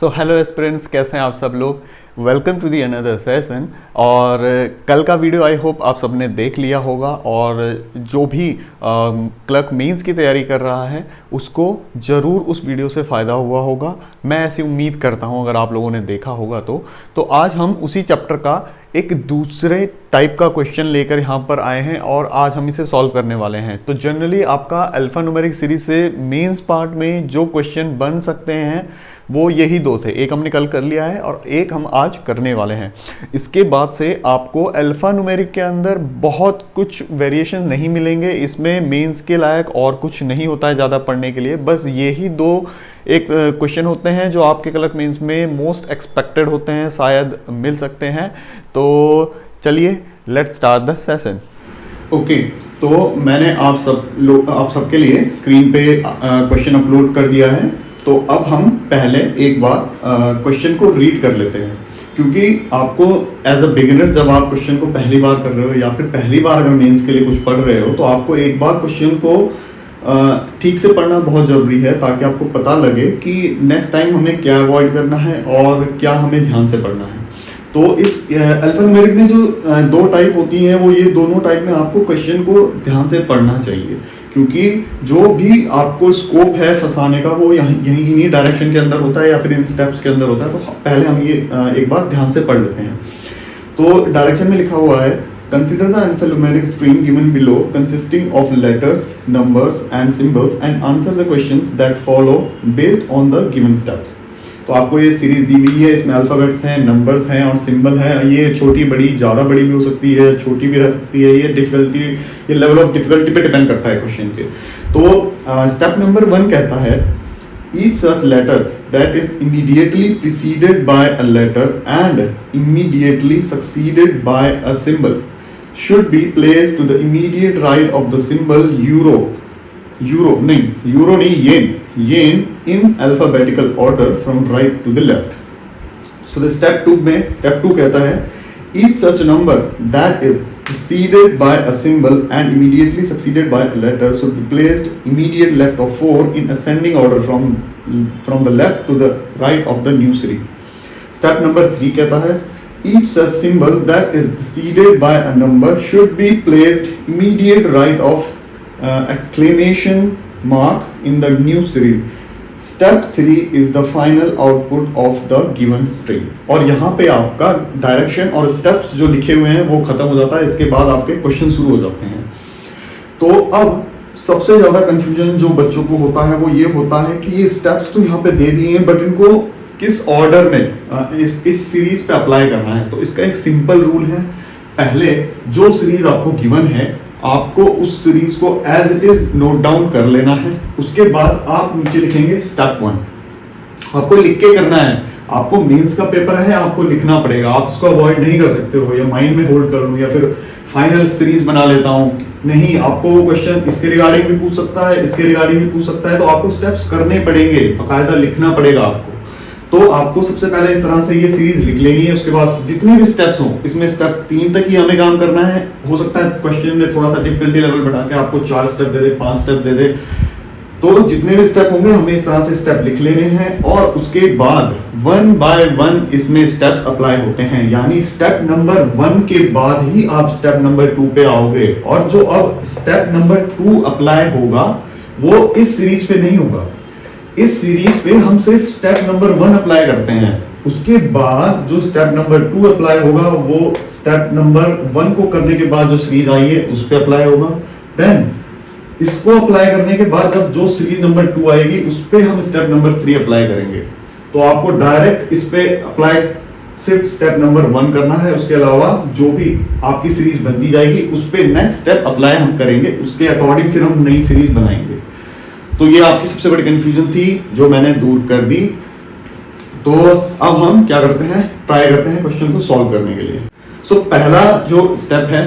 So hello aspirants, कैसे हैं आप सब लोग। Welcome to the another session. और कल का वीडियो आई होप आप सबने देख लिया होगा, और जो भी क्लर्क मेंस की तैयारी कर रहा है उसको ज़रूर उस वीडियो से फ़ायदा हुआ होगा। मैं ऐसी उम्मीद करता हूं, अगर आप लोगों ने देखा होगा तो आज हम उसी चैप्टर का एक दूसरे टाइप का क्वेश्चन लेकर यहाँ पर आए हैं और आज हम इसे सॉल्व करने वाले हैं। तो जनरली आपका अल्फा न्यूमेरिक सीरीज से मेंस पार्ट में जो क्वेश्चन बन सकते हैं वो यही दो थे। एक हमने कल कर लिया है और एक हम आज करने वाले हैं। इसके बाद से आपको अल्फा न्यूमेरिक के अंदर बहुत कुछ वेरिएशन नहीं मिलेंगे। इसमें मेंस के लायक और कुछ नहीं होता है ज़्यादा पढ़ने के लिए। बस यही दो एक क्वेश्चन होते हैं जो आपके क्लर्क मेंस में मोस्ट एक्सपेक्टेड होते हैं, शायद मिल सकते हैं। तो चलिए let's start the session. Okay, तो मैंने आप सबके लिए स्क्रीन पे क्वेश्चन अपलोड कर दिया है। तो अब हम पहले एक बार क्वेश्चन को रीड कर लेते हैं, क्योंकि आपको एज अ बिगिनर जब आप क्वेश्चन को पहली बार कर रहे हो या फिर पहली बार अगर मेंस के लिए कुछ पढ़ रहे हो तो आपको एक बार क्वेश्चन को ठीक से पढ़ना बहुत ज़रूरी है, ताकि आपको पता लगे कि नेक्स्ट टाइम हमें क्या अवॉइड करना है और क्या हमें ध्यान से पढ़ना है। तो इस अल्फा न्यूमेरिक में जो दो टाइप होती हैं वो ये दोनों टाइप में आपको क्वेश्चन को ध्यान से पढ़ना चाहिए, क्योंकि जो भी आपको स्कोप है फंसाने का वो यहीं डायरेक्शन के अंदर होता है या फिर इन स्टेप्स के अंदर होता है। तो पहले हम ये एक बार ध्यान से पढ़ लेते हैं। तो डायरेक्शन में लिखा हुआ है, consider the alpha numeric string given below consisting of letters, numbers and symbols and answer the questions that follow based on the given steps. तो आपको ये सीरीज दी हुई है, इसमें अल्फ़ाबेट्स हैं, नंबर्स हैं और सिंबल है। ये छोटी बड़ी ज़्यादा बड़ी भी हो सकती है, छोटी भी रह सकती है। ये लेवल ऑफ डिफिकल्टी पे डिपेंड करता है क्वेश्चन के। तो स्टेप नंबर 1 कहता है, each such letters that is immediately preceded by a letter and immediately succeeded by a symbol should be placed to the immediate right of the symbol येन in alphabetical order from right to the left. So the step 2 कहता है, each such number that is preceded by a symbol and immediately succeeded by a letter should be placed immediate left of 4 in ascending order from the left to the right of the new series. Step number 3 कहता है, each such symbol that is preceded by a number should be placed immediate right of exclamation mark in the new series. Step 3 is the final output of the given string. और यहाँ पे आपका direction और steps जो लिखे हुए हैं वो खत्म हो जाता है। इसके बाद आपके क्वेश्चन शुरू हो जाते हैं। तो अब सबसे ज़्यादा कंफ्यूजन जो बच्चों को होता है वो ये होता है कि ये स्टेप्स तो यहाँ पे दे दिए हैं, बट इनको किस ऑर्डर में इस सीरीज पे अप्लाई करना है। तो इसका एक सिंपल रूल है, पहले जो सीरीज आपको गिवन है आपको उस सीरीज को as it is note down कर लेना है। उसके बाद आप नीचे लिखेंगे स्टेप 1। आपको लिख के करना है, आपको मेंस का पेपर है, आपको लिखना पड़ेगा। आप इसको अवॉइड नहीं कर सकते हो, या माइंड में होल्ड कर लूं या फिर फाइनल सीरीज बना लेता हूं, नहीं। आपको वो क्वेश्चन इसके रिगार्डिंग भी पूछ सकता है, इसके रिगार्डिंग भी पूछ सकता है। तो आपको स्टेप्स करने पड़ेंगे, बाकायदा लिखना पड़ेगा आपको। तो आपको सबसे पहले इस तरह से ये सीरीज लिख लेनी है। उसके बाद जितने भी स्टेप्स हो, इसमें स्टेप 3 तक ही हमें काम करना है। हो सकता है क्वेश्चन में थोड़ा सा डिफिकल्टी लेवल बढ़ा के आपको 4 स्टेप दे दे, 5 स्टेप दे दे। तो जितने भी स्टेप होंगे हमें इस तरह से स्टेप लिख लेने हैं, और उसके बाद 1 बाय 1 इसमें स्टेप्स अप्लाई होते हैं। यानी स्टेप नंबर 1 के बाद ही आप स्टेप नंबर 2 पे आओगे। और जो अब स्टेप नंबर 2 अप्लाई होगा वो इस सीरीज पे नहीं होगा। इस सीरीज पे हम सिर्फ स्टेप नंबर 1 अप्लाई करते हैं। उसके बाद जो स्टेप नंबर 2 अप्लाई होगा वो स्टेप नंबर 1 को करने के बाद जो सीरीज आई है उस पे अप्लाई होगा। देन इसको अप्लाई करने के बाद जब जो सीरीज नंबर 2 आएगी उस पे हम स्टेप नंबर 3 अप्लाई करेंगे। तो आपको डायरेक्ट इस पे अप्लाई सिर्फ स्टेप नंबर 1 करना है। उसके अलावा जो भी आपकी सीरीज बनती जाएगी उस पे नेक्स्ट स्टेप अप्लाई हम करेंगे, उसके अकॉर्डिंग फिर हम नई सीरीज बनाएंगे। तो ये आपकी सबसे बड़ी कंफ्यूजन थी जो मैंने दूर कर दी। तो अब हम क्या करते हैं, ट्राई करते हैं क्वेश्चन को सॉल्व करने के लिए। सो पहला जो स्टेप है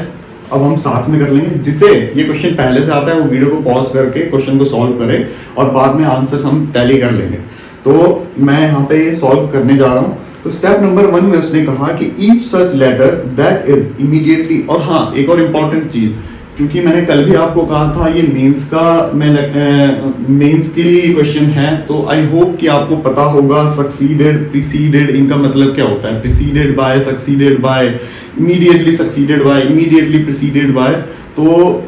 अब हम साथ में कर लेंगे। जिसे ये क्वेश्चन पहले से आता है वो वीडियो को पॉज करके क्वेश्चन को सॉल्व करे और बाद में आंसर हम टैली कर लेंगे। तो मैं यहाँ पे ये सॉल्व करने जा रहा हूँ। तो स्टेप नंबर 1 में उसने कहा कि each such letter that is immediately, और हाँ एक और इम्पॉर्टेंट चीज क्योंकि मैंने कल भी आपको कहा था ये मेंस के लिए क्वेश्चन है, तो आई होप कि आपको पता होगा सक्सीडेड, प्रीसीडेड, इनका मतलब क्या होता है, preceded by, succeeded by, immediately succeeded by, immediately preceded by. तो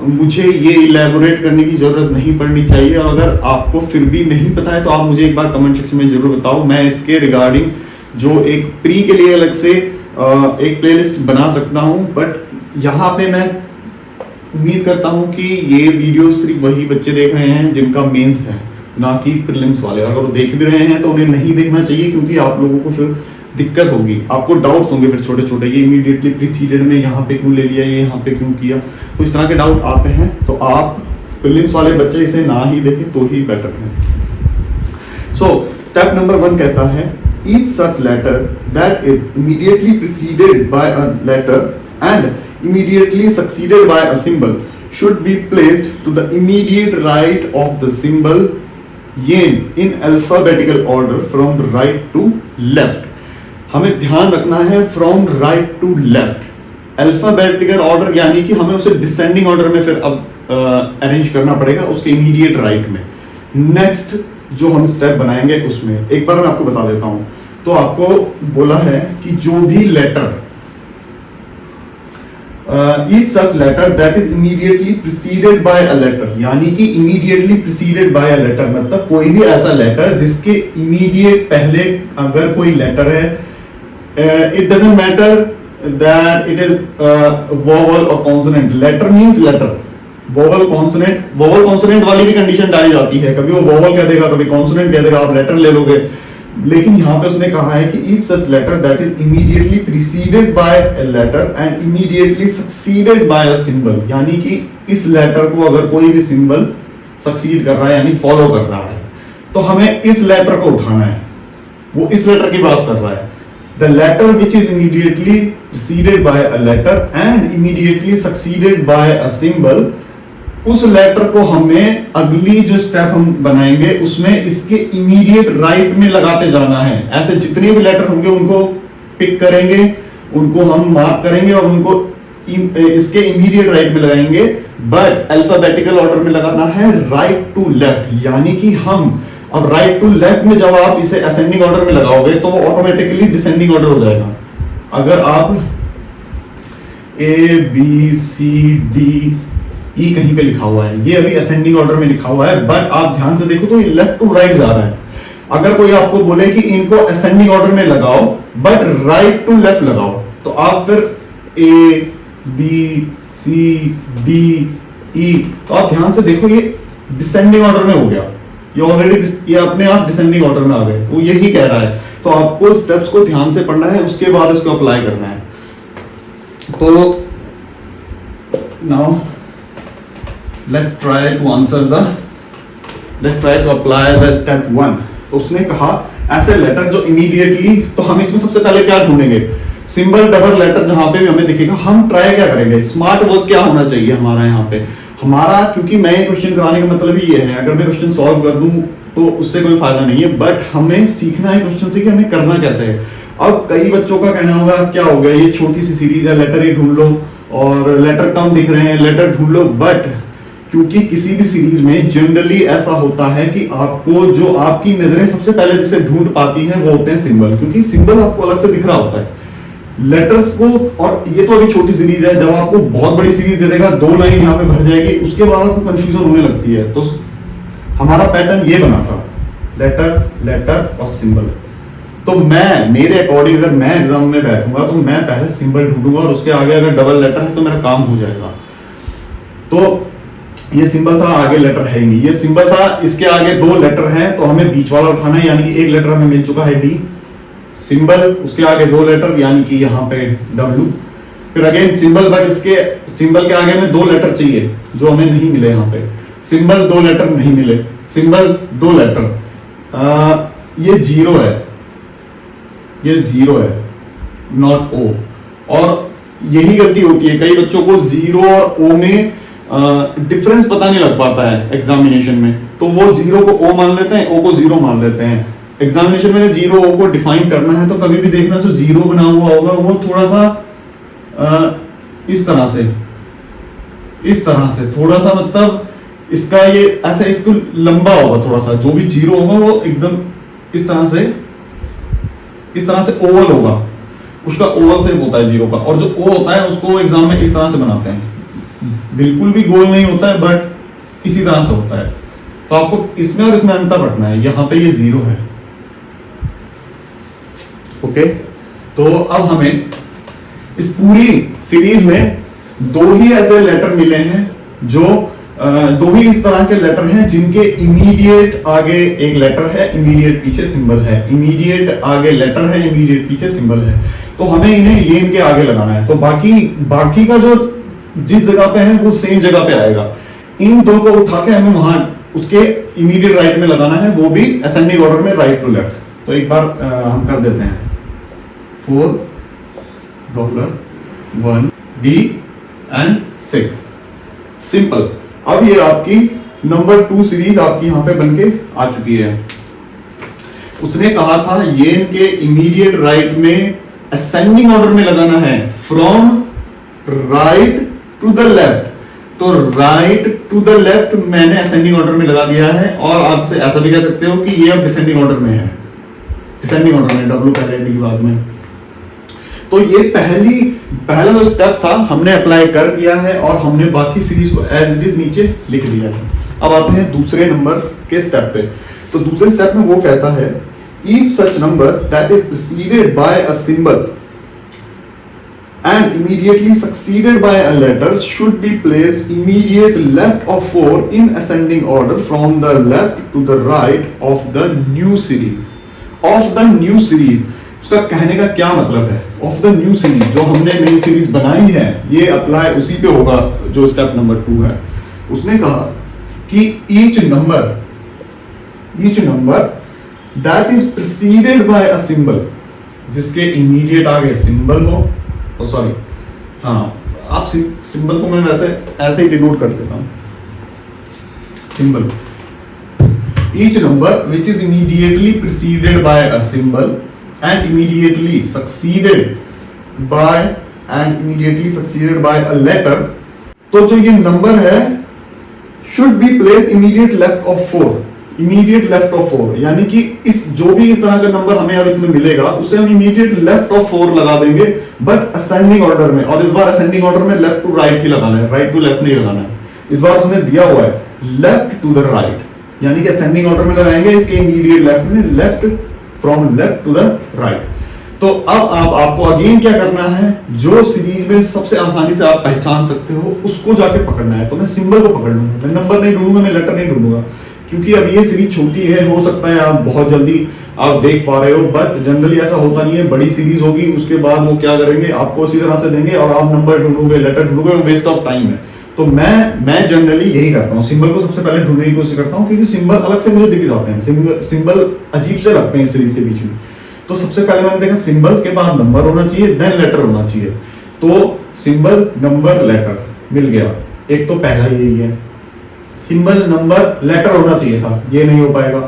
मुझे ये इलेबोरेट करने की जरूरत नहीं पड़नी चाहिए। अगर आपको फिर भी नहीं पता है तो आप मुझे एक बार कमेंट सेक्शन में जरूर बताओ, मैं इसके रिगार्डिंग जो एक प्री के लिए अलग से एक प्लेलिस्ट बना सकता हूं। बट यहाँ पे मैं उम्मीद करता हूं कि ये वीडियो सिर्फ वही बच्चे देख रहे हैं जिनका मेंस है, ना कि प्रीलिम्स वाले। अगर वो देख भी रहे हैं तो उन्हें नहीं देखना चाहिए, क्योंकि आप लोगों को फिर दिक्कत होगी, आपको डाउट्स होंगे फिर छोटे छोटे, ये इमीडिएटली प्रीसीडेड में यहाँ पे क्यों ले लिया, ये यहाँ पे क्यों किया, तो इस तरह के डाउट आते हैं। तो आप प्रीलिम्स वाले बच्चे इसे ना ही देखें तो ही बेटर है। सो स्टेप नंबर 1 कहता है each such letter that is immediately preceded by a letter and immediately succeeded by a symbol should be placed to the immediate right of the symbol yin in alphabetical order from right to left। हमें ध्यान रखना है from right to left, alphabetical order यानी कि हमें उसे descending order में फिर अब अरेंज करना पड़ेगा उसके इमीडिएट राइट में। नेक्स्ट जो हम स्टेप बनाएंगे उसमें एक बार मैं आपको बता देता हूं। तो आपको बोला है कि जो भी letter each such letter that is immediately preceded by a letter, यानी कि immediately preceded by a letter मतलब कोई भी ऐसा लेटर जिसके इमीडिएट पहले अगर कोई लेटर है, it doesn't matter that it is vowel or consonant, letter means letter, vowel consonant वाली भी कंडीशन डाली जाती है, कभी वो वोवल कह देगा कभी कॉन्सोनेंट कह देगा, आप लेटर ले लोगे। लेकिन यहाँ पे उसने कहा है कि each such letter that is immediately preceded by a letter and immediately succeeded by a symbol, यानी कि इस लेटर को अगर कोई भी सिंबल सक्सीड कर रहा है यानी फॉलो कर रहा है, तो हमें इस लेटर को उठाना है। वो इस लेटर की बात कर रहा है, the letter which is immediately preceded by a letter and immediately succeeded by a symbol, उस लेटर को हमें अगली जो स्टेप हम बनाएंगे उसमें इसके इमीडिएट राइट में लगाते जाना है। ऐसे जितने भी लेटर होंगे उनको पिक करेंगे, उनको हम मार्क करेंगे और उनको इसके इमीडिएट राइट में लगाएंगे, बट अल्फाबेटिकल ऑर्डर में लगाना है राइट टू लेफ्ट। यानी कि हम अब राइट टू लेफ्ट में जब आप इसे असेंडिंग ऑर्डर में लगाओगे तो वो ऑटोमेटिकली डिसेंडिंग ऑर्डर हो जाएगा। अगर आप ABCD ई कहीं पे लिखा हुआ है, ये अभी असेंडिंग ऑर्डर में लिखा हुआ है, बट आप ध्यान से देखो तो ये लेफ्ट टू राइट जा रहा है। अगर कोई आपको बोले कि इनको असेंडिंग ऑर्डर में लगाओ बट राइट टू लेफ्ट लगाओ, तो आप फिर ABCDE, तो आप ध्यान से देखो ये डिसेंडिंग ऑर्डर में हो गया, ये ऑलरेडी ये अपने आप डिसेंडिंग ऑर्डर में आ गए, वो यही कह रहा है। तो आपको स्टेप्स को ध्यान से पढ़ना है, उसके बाद इसको अप्लाई करना है। तो now let's try to apply the step 1। तो उसने कहा ऐसे लेटर जो इमीडिएटली, तो हम इसमें सबसे पहले क्या ढूंढेंगे, सिंबल डबल लेटर जहां पे भी हमें दिखेगा हम ट्राई क्या करेंगे, स्मार्ट वर्क क्या होना चाहिए हमारा यहाँ पे। हमारा क्योंकि मैं ये क्वेश्चन कराने का मतलब ही ये है, अगर मैं क्वेश्चन सॉल्व कर दूं तो उससे कोई फायदा नहीं है, बट हमें सीखना है क्वेश्चन से कि हमें करना कैसे है। अब कई बच्चों का कहना होगा क्या हो गया, ये छोटी सी सीरीज है, लेटर ही ढूंढ लो और लेटर कम दिख रहे हैं, लेटर ढूंढ लो। बट क्योंकि किसी भी सीरीज में जनरली ऐसा होता है कि आपको जो आपकी नजरें सबसे पहले जिसे ढूंढ पाती हैं वो होते हैं सिंबल, क्योंकि सिंबल आपको अलग से दिख रहा होता है लेटर्स को। और ये तो अभी छोटी सीरीज है, जब आपको बहुत बड़ी सीरीज दे देगा 2 लाइन यहाँ पे भर जाएगी, उसके बाद आपको कंफ्यूजन होने लगती है। तो हमारा पैटर्न ये बना था, लेटर और सिंबल। तो मेरे अकॉर्डिंग अगर मैं एग्जाम में बैठूंगा तो मैं पहले सिंबल ढूंढूंगा और उसके आगे अगर डबल लेटर है तो मेरा काम हो जाएगा। तो ये सिंबल था, आगे लेटर है ही नहीं, ये सिंबल था, इसके आगे 2 लेटर हैं, तो हमें बीच वाला उठाना है, यानी कि एक लेटर हमें मिल चुका है D, सिंबल उसके आगे 2 लेटर यानी कि यहाँ पे W, फिर अगेन सिंबल, बट इसके सिंबल के आगे में 2 लेटर चाहिए जो हमें नहीं मिले, यहाँ पे सिंबल 2 लेटर नहीं मिले, सिंबल 2 लेटर, ये 0 है, ये 0 है, नॉट O। और यही गलती होती है, कई बच्चों को 0 और O में डिफरेंस पता नहीं लग पाता है एग्जामिनेशन में, तो वो 0 को O मान लेते हैं, O को 0 मान लेते हैं। एग्जामिनेशन में 0 O को डिफाइन करना है तो कभी भी देखना जो 0 बना हुआ होगा वो थोड़ा सा इस तरह से इस तरह से थोड़ा सा, मतलब इसका ये ऐसे इसको लंबा होगा थोड़ा सा, जो भी जीरो होगा वो एकदम इस तरह से ओवल होगा, उसका ओवल शेप होता है जीरो का, और जो ओ होता है उसको एग्जाम में इस तरह से बनाते हैं, बिल्कुल भी गोल नहीं होता है बट इसी तरह से होता है। तो आपको इसमें और इसमें अंतर रखना है, यहां पे ये जीरो है। ओके, तो अब हमें इस पूरी सीरीज में दो ही ऐसे लेटर मिले हैं जो दो ही इस तरह के लेटर हैं जिनके इमीडिएट आगे एक लेटर है, इमीडिएट पीछे सिंबल है, इमीडिएट आगे लेटर है, इमीडिएट पीछे सिंबल है। तो हमें इन्हें ये इनके आगे लगाना है, तो बाकी का जो जिस जगह पे है वो सेम जगह पे आएगा। इन दो को उठा के हमें वहां उसके इमीडिएट राइट में लगाना है, वो भी असेंडिंग ऑर्डर में राइट टू लेफ्ट। तो एक बार हम कर देते हैं, $4 D एंड 6, सिंपल। अब ये आपकी नंबर 2 सीरीज आपकी यहां पे बनके आ चुकी है। उसने कहा था ये इनके इमीडिएट राइट में असेंडिंग ऑर्डर में लगाना है, from right to the left. तो राइट टू द लेफ्ट मैंने असेंडिंग ऑर्डर में लगा दिया है, और आपसे ऐसा भी कह सकते हो कि ये अब डिसेंडिंग ऑर्डर में है, डिसेंडिंग ऑर्डर में, W पहले D के बाद में। तो ये पहला जो स्टेप था हमने अप्लाई कर दिया है, और हमने बाकी सीरीज को एज इट इज नीचे लिख दिया है। अब आते हैं दूसरे नंबर के स्टेप पे। तो दूसरे स्टेप में वो कहता है each such number that is preceded by a symbol and immediately succeeded by a letter should be placed immediate left of 4 in ascending order from the left to the right of the new series. Of the new series, उसका कहने का क्या मतलब है? Of the new series, जो हमने नई series बनाई है, ये अप्लाई उसी पे होगा जो स्टेप नंबर 2 है। उसने कहा कि each number that is preceded by a symbol, जिसके इमीडिएट आगे सिंबल हो, सॉरी हाँ, आप सिंबल को मैं वैसे ऐसे ही डिनोट कर देता हूं, symbol. Each number which is immediately preceded by a symbol and immediately succeeded by a letter, तो जो ये नंबर है should be placed immediate left of 4, immediate left of 4, यानी कि इस जो भी इस तरह का नंबर हमें अब इसमें मिलेगा उसे हम immediate left of 4 लगा देंगे, बट असेंडिंग ऑर्डर में। और इस बार असेंडिंग ऑर्डर में लेफ्ट टू राइट ही लगाना है, राइट टू लेफ्ट नहीं लगाना है। इस बार उसने दिया हुआ है लेफ्ट टू द राइट, यानी कि असेंडिंग ऑर्डर में लगाएंगे, इसके इमीडिएट लेफ्ट में left from left to the right. तो अब आपको अगेन क्या करना है, जो सीरीज में सबसे आसानी से आप पहचान सकते हो उसको जाके पकड़ना है। तो मैं सिंबल को पकड़ लूंगा, मैं नंबर नहीं ढूंढूंगा, मैं लेटर नहीं ढूंढूंगा, क्योंकि अब ये सीरीज छोटी है, हो सकता है आप बहुत जल्दी आप देख पा रहे हो, बट जनरली ऐसा होता नहीं है। बड़ी सीरीज होगी, उसके बाद वो क्या करेंगे, आपको इसी तरह से देंगे और आप नंबर ढूंढोगे, लेटर ढूंढोगे, वेस्ट ऑफ टाइम है। तो मैं जनरली यही करता हूँ, सिंबल को सबसे पहले ढूंढने की कोशिश करता हूँ, क्योंकि सिंबल अलग से मुझे दिख जाते हैं, सिंबल अजीब से लगते हैं इस सीरीज के बीच में। तो सबसे पहले मैंने देखा सिंबल के बाद नंबर होना चाहिए, देन लेटर होना चाहिए। तो सिंबल नंबर लेटर मिल गया, एक तो पहला यही है। सिंबल नंबर लेटर होना चाहिए था, ये नहीं हो पाएगा।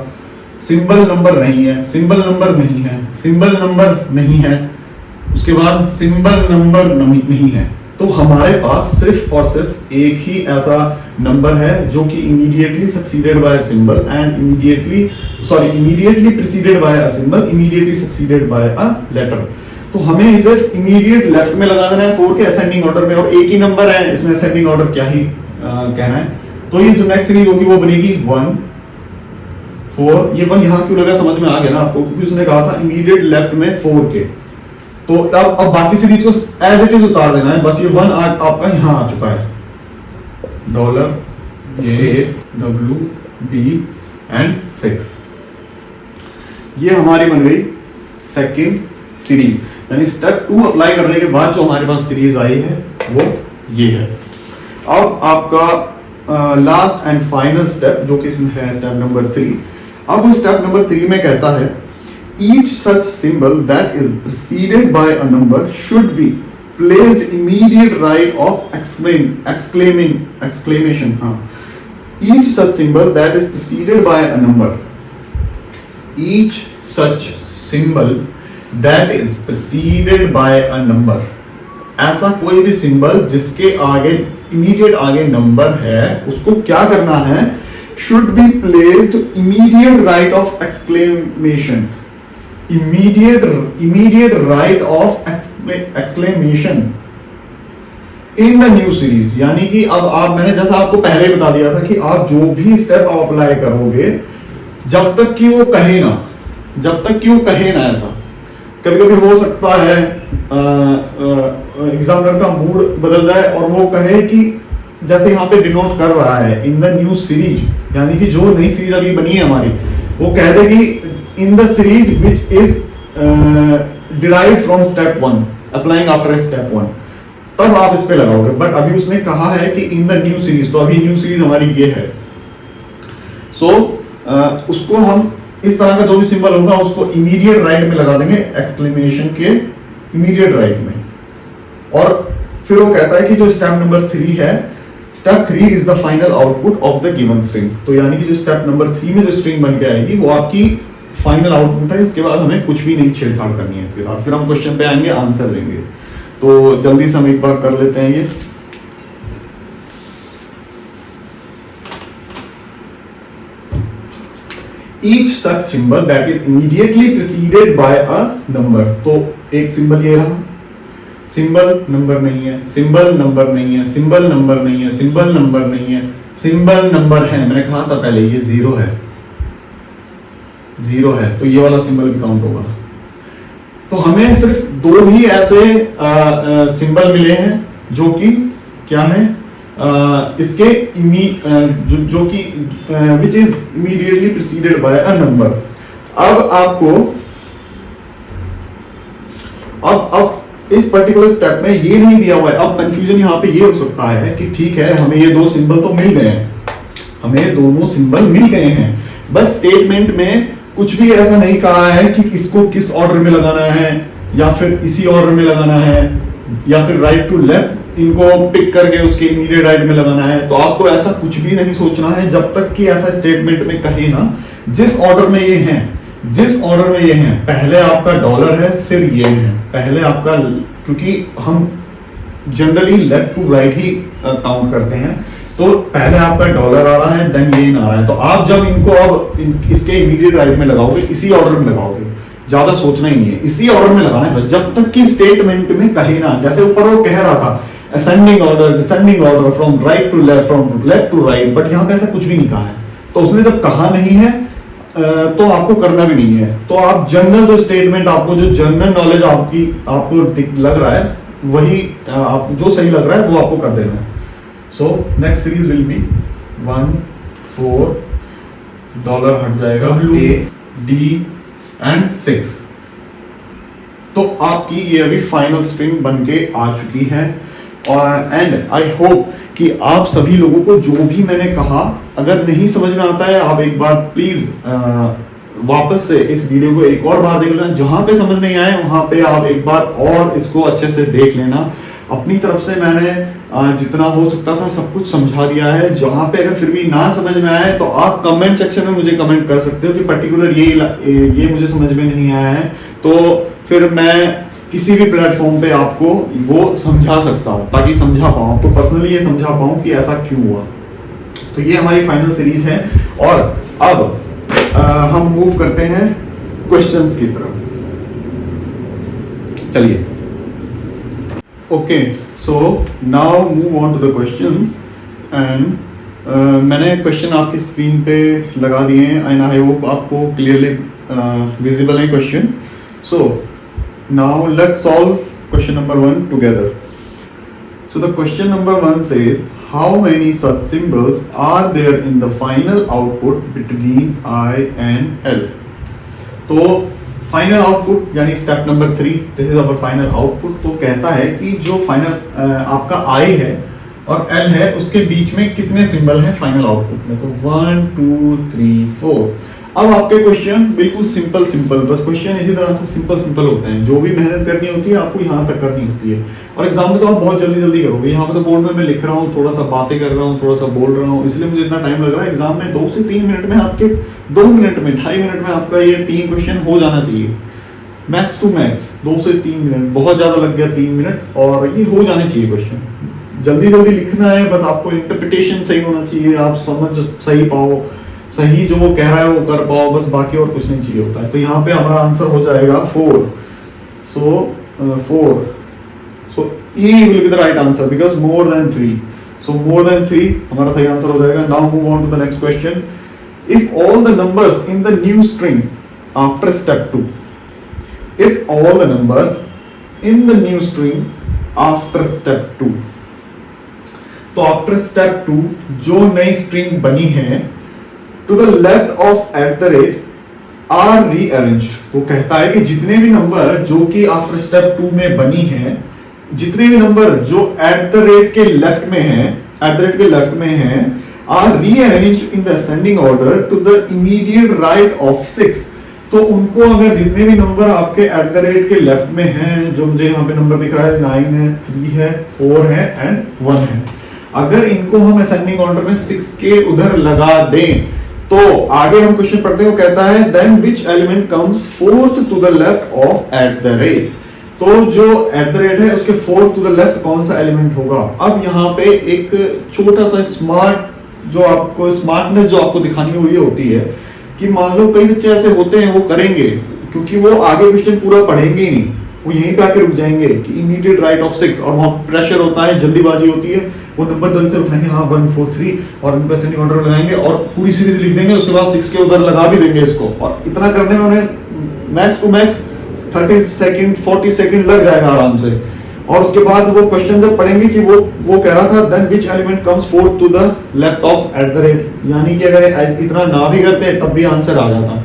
सिंबल नंबर नहीं है, सिंबल नंबर नहीं है, सिंबल नंबर नहीं है, उसके बाद सिंबल नंबर नहीं है। तो हमारे पास सिर्फ और सिर्फ एक ही ऐसा नंबर है जो कि immediately succeeded by a symbol and immediately preceded by a symbol, immediately succeeded by a letter. तो हमें इसे इमीडिएट लेफ्ट में लगा देना है 4 के असेंडिंग ऑर्डर में, और एक ही नंबर है इसमें असेंडिंग ऑर्डर क्या ही कहना है। तो ये जो नेक्स्ट सीरीज होगी वो बनेगी 1 4। ये 1 यहां क्यों लगा समझ में आ गया ना आपको, क्योंकि उसने कहा था इमीडिएट लेफ्ट में 4 के। तो अब बाकी सीरीज को एज इट इज उतार देना है, बस ये 1 आपका यहां आ चुका है, $A, W, D एंड 6। ये हमारी बन गई सेकेंड सीरीज, यानी स्टेप 2 अप्लाई करने के बाद जो हमारे पास सीरीज आई है वो ये है। अब आपका लास्ट एंड फाइनल स्टेप जो कि इसमें है स्टेप नंबर 3। अब वो स्टेप नंबर 3 में कहता है each such symbol that is preceded by a number should be placed immediate right of exclamation. Each such symbol that is preceded by a number, each such symbol that is preceded by a number, ऐसा कोई भी symbol जिसके आगे immediate आगे number है उसको क्या करना है, should be placed immediate right of exclamation, immediate right of exclamation in the new series. यानी कि अब आप, मैंने जैसा आपको पहले बता दिया था कि आप जो भी स्टेप आप अप्लाई करोगे जब तक कि वो कहे ना, ऐसा कभी कभी हो सकता है एग्जामिनर का मूड बदल जाए और वो कहे कि जैसे यहाँ पे डिनोट कर रहा है इन द न्यू सीरीज, यानी कि जो नई सीरीज अभी बनी है हमारी, वो कह दे कि in the series which is derived from step 1 applying after step 1, तब आप इस पे लगाओगे। बट अभी उसने कहा है कि इन द न्यू सीरीज, तो अभी न्यू सीरीज हमारी ये है। सो उसको हम इस तरह का जो भी सिंबल होगा उसको इमीडिएट राइट में लगा देंगे, एक्सक्लेमेशन के इमीडिएट राइट में। और फिर वो कहता है कि जो स्टेप नंबर 3 है, step 3 is the final output of the given string. तो यानी कि जो स्टेप नंबर 3 में जो स्ट्रिंग बन के आएगी वो आपकी फाइनल आउटपुट है। इसके बाद हमें कुछ भी नहीं छेड़छाड़ करनी है इसके साथ, फिर हम क्वेश्चन पे आएंगे, आंसर देंगे। तो जल्दी से हम एक बार कर लेते हैं ये। Each such symbol that is immediately preceded by a number। तो एक सिंबल ये रहा, सिंबल नंबर नहीं है, सिंबल नंबर नहीं है, सिंबल नंबर नहीं है, सिंबल नंबर नहीं है, सिंबल नंबर है। मैंने कहा था पहले ये 0 है, 0 है, तो ये वाला सिंबल भी काउंट होगा। तो हमें सिर्फ 2 ही ऐसे सिंबल मिले हैं जो कि क्या है, इसके जो कि which is immediately preceded by a number. अब आपको अब इस पर्टिकुलर स्टेप में ये नहीं दिया हुआ है। अब कंफ्यूजन यहाँ पे ये हो सकता है कि ठीक है हमें ये 2 सिंबल तो मिल गए हैं, हमें दोनों सिंबल मिल गए हैं, बट स्टेटमेंट में कुछ भी ऐसा नहीं कहा है कि इसको किस ऑर्डर में लगाना है, या फिर इसी ऑर्डर में लगाना है, या फिर राइट टू लेफ्ट इनको पिक करके उसके इमीडिएट राइट में लगाना है। तो आपको ऐसा कुछ भी नहीं सोचना है जब तक कि ऐसा स्टेटमेंट में कहे ना जिस ऑर्डर में ये हैं, जिस ऑर्डर में ये हैं, पहले आपका डॉलर है फिर ये है, पहले आपका, क्योंकि हम जनरली लेफ्ट टू राइट ही काउंट करते हैं, तो पहले आपका डॉलर आ रहा है देन ये आ रहा है। तो आप जब इनको अब इसके इमीडिएट राइट में लगाओगे, इसी ऑर्डर में लगाओगे, ज्यादा सोचना ही नहीं है, इसी ऑर्डर में लगाना है जब तक कि स्टेटमेंट में कहे ना। जैसे ऊपर वो कह रहा था ascending order, descending order, from right to left, from left to right, but यहाँ पे ऐसा कुछ भी नहीं कहा है। तो उसने जब कहा नहीं है तो आपको करना भी नहीं है। तो आप जनरल जो स्टेटमेंट, आपको जो जनरल नॉलेज आपको लग रहा है वही आप जो सही लग रहा है वो आपको कर देना है। So next series will be 1 4 dollar हट जाएगा, A D एंड 6। तो आपकी ये अभी फाइनल स्ट्रिंग बन के आ चुकी है। और एंड आई होप कि आप सभी लोगों को जो भी मैंने कहा, अगर नहीं समझ में आता है आप एक बार प्लीज वापस से इस वीडियो को एक और बार देख लेना। जहां पे समझ नहीं आए वहां पे आप एक बार और इसको अच्छे से देख लेना। अपनी तरफ से मैंने जितना हो सकता था सब कुछ समझा दिया है। जहां पे अगर फिर भी ना समझ में आए तो आप कमेंट सेक्शन में मुझे कमेंट कर सकते हो कि पर्टिकुलर ये मुझे समझ में नहीं आया है, तो फिर मैं किसी भी प्लेटफॉर्म पे आपको वो समझा सकता हूँ, ताकि समझा पाऊँ, तो पर्सनली ये समझा पाऊँ कि ऐसा क्यों हुआ। तो ये हमारी फाइनल सीरीज है और अब हम मूव करते हैं क्वेश्चंस की तरफ। चलिए, okay, so now move on to the questions and मैंने क्वेश्चन आपकी स्क्रीन पे लगा दिए हैं एंड आई होप आपको क्लियरली विजिबल है question. So now let's solve question number 1 together. So the question number 1 says, how many such symbols are there in the final output between I and L? तो final output यानी step number 3, this is our final output. तो कहता है कि जो final आपका I है और L है उसके बीच में कितने सिंबल हैं फाइनल आउटपुट में। तो 1 2 3 4। अब आपके क्वेश्चन बिल्कुल सिंपल, बस क्वेश्चन इसी तरह से सिंपल होते हैं। जो भी मेहनत करनी होती है आपको यहाँ तक करनी होती है, और एग्जाम में तो आप बहुत जल्दी करोगे। यहाँ पे तो बोर्ड में मैं लिख रहा हूँ, थोड़ा सा बातें कर रहा हूँ, थोड़ा सा बोल रहा हूँ, इसलिए मुझे इतना टाइम लग रहा है। एग्जाम में 2 से 3 मिनट में आपके 2 मिनट में 2.5 मिनट में आपका ये 3 क्वेश्चन हो जाना चाहिए, मैक्स टू मैक्स 2 से 3 मिनट। बहुत ज्यादा लग गया 3 मिनट, और ये हो जाने चाहिए क्वेश्चन, जल्दी जल्दी लिखना है, बस आपको इंटरप्रिटेशन सही होना चाहिए, आप समझ सही पाओ, सही जो वो कह रहा है वो कर पाओ, बस बाकी और कुछ नहीं चाहिए होता है। तो यहाँ पे हमारा आंसर हो जाएगा 4। सो 4, सो E will be the right answer because more than 3. So more than 3 हमारा सही आंसर हो जाएगा। Now move on to the next question. If all the numbers in the new string after step 2, if all the numbers in the new string after step 2, तो after step 2 जो नई string बनी है to the left of at the rate are rearranged, वो कहता है कि जितने भी नंबर जो कि आफ्टर स्टेप 2 में बनी है, जितने भी नंबर जो एट द रेट के लेफ्ट में है, एट द रेट के लेफ्ट में है, are rearranged in the ascending order to the immediate right of 6। तो उनको अगर जितने भी नंबर आपके एट द रेट के लेफ्ट में हैं, जो मुझे यहाँ पे नंबर दिख रहा है 9 है, 3 है, 4 है एंड 1 है, अगर इनको हम असेंडिंग ऑर्डर में 6 के उधर लगा दें तो आगे हम क्वेश्चन पढ़ते हैं, वो कहता है then which element comes fourth to the left of at the rate. तो जो एट द रेट है उसके फोर्थ टू द लेफ्ट कौन सा एलिमेंट होगा। अब यहाँ पे एक छोटा सा स्मार्ट जो आपको स्मार्टनेस जो आपको दिखानी हुई होती है कि मान लो कई बच्चे ऐसे होते हैं वो करेंगे, क्योंकि वो आगे क्वेश्चन पूरा पढ़ेंगे ही नहीं, वो यहीं पे आके रुक जाएंगे कि इमीडिएट राइट ऑफ 6, और वहां प्रेशर होता है, जल्दीबाजी होती है, वो नंबर जल्दी से उठाएंगे, हाँ 1 4 3 और उनको असेंडिंग ऑर्डर में लगाएंगे और पूरी सीरीज लिख देंगे, उसके बाद 6 के उधर लगा भी देंगे इसको, और इतना करने में उन्हें max to max 30 second 40 second लग जाएगा आराम से। और उसके बाद वो क्वेश्चन जब पढ़ेंगे कि वो कह रहा था then which element comes fourth to the left of at the rate, यानी कि अगर इतना ना भी करते तब भी आंसर आ जाता।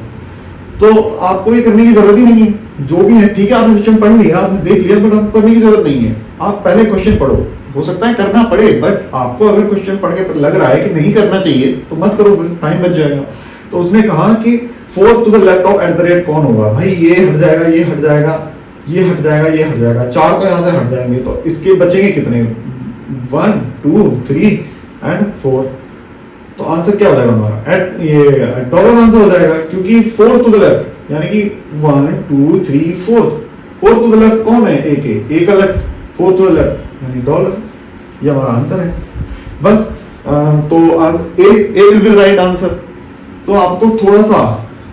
तो आपको ये करने की जरूरत ही नहीं है, जो भी है ठीक है, आपने क्वेश्चन पढ़ लिया, आपने देख लिया, बट आपको करने की जरूरत नहीं है। आप पहले क्वेश्चन पढ़ो, हो सकता है करना पड़े, बट आपको अगर क्वेश्चन पढ़ के लग रहा है कि नहीं करना चाहिए तो मत करो, फिर टाइम बच जाएगा। तो उसने कहा कि fourth to the left of at the rate कौन होगा, भाई ये हट जाएगा, ये हट जाएगा, ये हट जाएगा, ये हट जाएगा, 4 तो यहाँ से हट जाएंगे, तो इसके बचेंगे कितने 1 2 3 एंड 4। तो आंसर क्या हो जाएगा हमारा एट ये डॉलर आंसर हो जाएगा, क्योंकि फोर्थ टू द लेफ्ट यानी कि 1 2 3 फोर्थ टू द लेफ्ट कौन है, ए का left, fourth to the left यानी डॉलर, ये हमारा आंसर है बस। तो A will be the right answer. तो आपको थोड़ा सा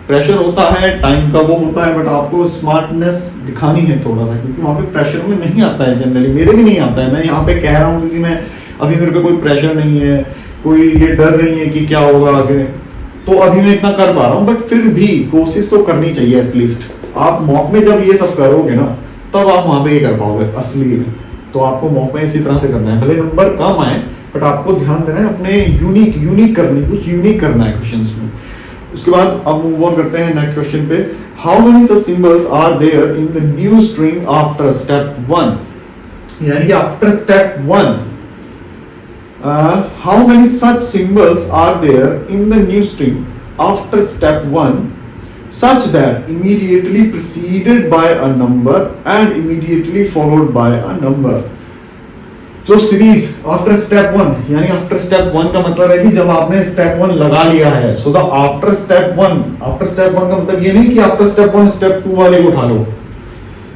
प्रेशर होता है, टाइम का वो होता है, बट आपको स्मार्टनेस दिखानी है थोड़ा सा, क्योंकि वहां पे प्रेशर में नहीं आता है जनरली, मेरे भी नहीं आता है। मैं यहाँ पे कह रहा हूँ क्योंकि मैं अभी मेरे पे कोई प्रेशर नहीं है, कोई ये डर नहीं है कि क्या होगा आगे, तो अभी मैं इतना कर पा रहा हूँ, बट फिर भी कोशिश तो करनी चाहिए एटलीस्ट। आप मॉक में जब ये सब करोगे ना तब आप वहां पे ये कर पाओगे असली में। तो आपको मॉक में इसी तरह से करना है, भले नंबर कम आए बट आपको ध्यान देना है अपने यूनिक करने, कुछ यूनिक करना है क्वेश्चंस में। उसके बाद अब मूव ऑन करते हैं नेक्स्ट क्वेश्चन पे। How many such symbols are there in the new string after step 1, यानी कि after step 1 how many such symbols are there in the new string after step 1 such that immediately preceded by a number and immediately followed by a number। जो series after step 1 यानी after step 1 का मतलब है कि जब आपने step 1 लगा लिया है, सो द आफ्टर स्टेप 1 का मतलब ये नहीं कि आफ्टर स्टेप 1 स्टेप 2 वाले को उठा लो।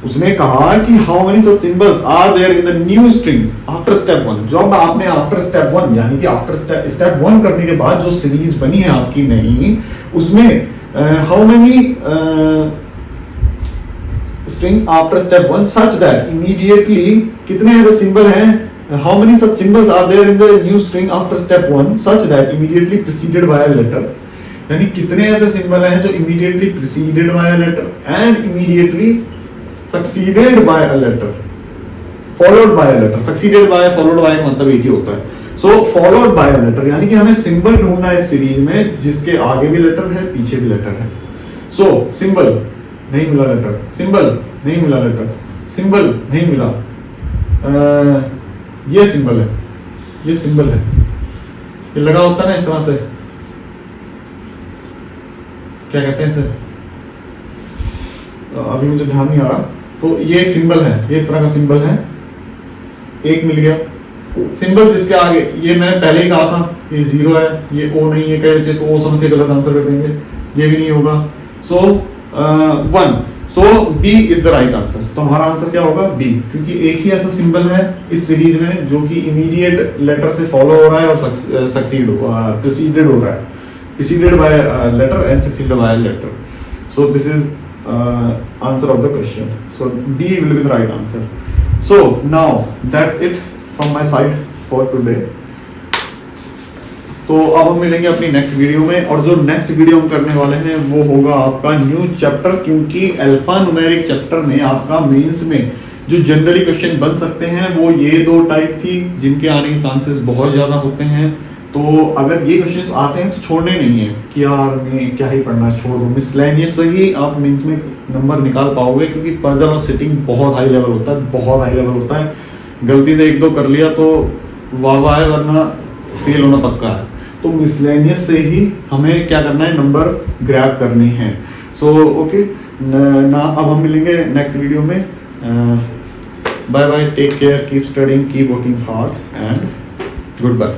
उसने कहा कि how many such symbols are there in the new string after step 1। जब आपने आफ्टर स्टेप 1 यानी कि आफ्टर स्टेप 1 करने के बाद जो सीरीज बनी है आपकी नई, उसमें how many string after step 1 such that immediately कितने ऐसे सिंबल हैं, how many such symbols are there in the new string after step 1 such that immediately preceded by a letter, यानी कितने ऐसे सिंबल हैं जो immediately preceded by a letter and immediately succeeded by a letter, followed by a letter। succeeded by followed by मतलब एक ही होता है। so followed by a letter यानी कि हमें सिंबल ढूंढना है इस सीरीज में जिसके आगे भी लेटर है पीछे भी लेटर है। so सिंबल नहीं मिला, लेटर सिंबल नहीं मिला, लेटर सिंबल नहीं मिला, ये सिंबल है, ये सिंबल है, ये लगा होता है ना इस तरह से, क्या कहते हैं सर, अभी मुझे ध्यान नहीं आ रहा। तो ये एक सिंबल है, ये इस तरह का सिंबल है, एक मिल गया। सिंबल जिसके आगे, ये मैंने पहले ही कहा था ये 0 है, ये O नहीं है, कई बच्चे इसको O समझ के गलत आंसर कर देंगे, ये भी नहीं होगा। So 1 so B is the right answer. तो हमारा आंसर क्या होगा? बी, क्योंकि एक ही ऐसा सिंबल है इस सीरीज में जो कि इमीडिएट लेटर से फॉलो हो रहा है और सक्सीड प्रीसीडेड हो रहा है, preceded by letter and succeeded by letter. So this is answer of the question. So B will be the right answer. So now that's it from my side for today. तो अब हम मिलेंगे अपनी next video में, और जो next video हम करने वाले हैं वो होगा आपका न्यू चैप्टर, क्योंकि अल्फा न्यूमेरिक चैप्टर में आपका मेंस में जो जनरली क्वेश्चन बन सकते हैं वो ये दो टाइप थी जिनके आने के चांसेस बहुत ज़्यादा होते हैं। तो अगर ये क्वेश्चंस आते हैं तो छोड़ने नहीं है कि यार मैं क्या ही पढ़ना है, छोड़ दो। मिसलेनियस से ही आप मेंस में नंबर निकाल पाओगे, क्योंकि पजल और सिटिंग बहुत हाई लेवल होता है, बहुत हाई लेवल होता है। गलती से एक दो कर लिया तो वाह है, वरना फेल होना पक्का है। तो मिसलेनियस से ही हमें क्या करना है, नंबर ग्रैब करनी है। सो ओके ना, अब हम मिलेंगे नेक्स्ट वीडियो में। Bye bye, take care, keep studying, keep working hard and good bye.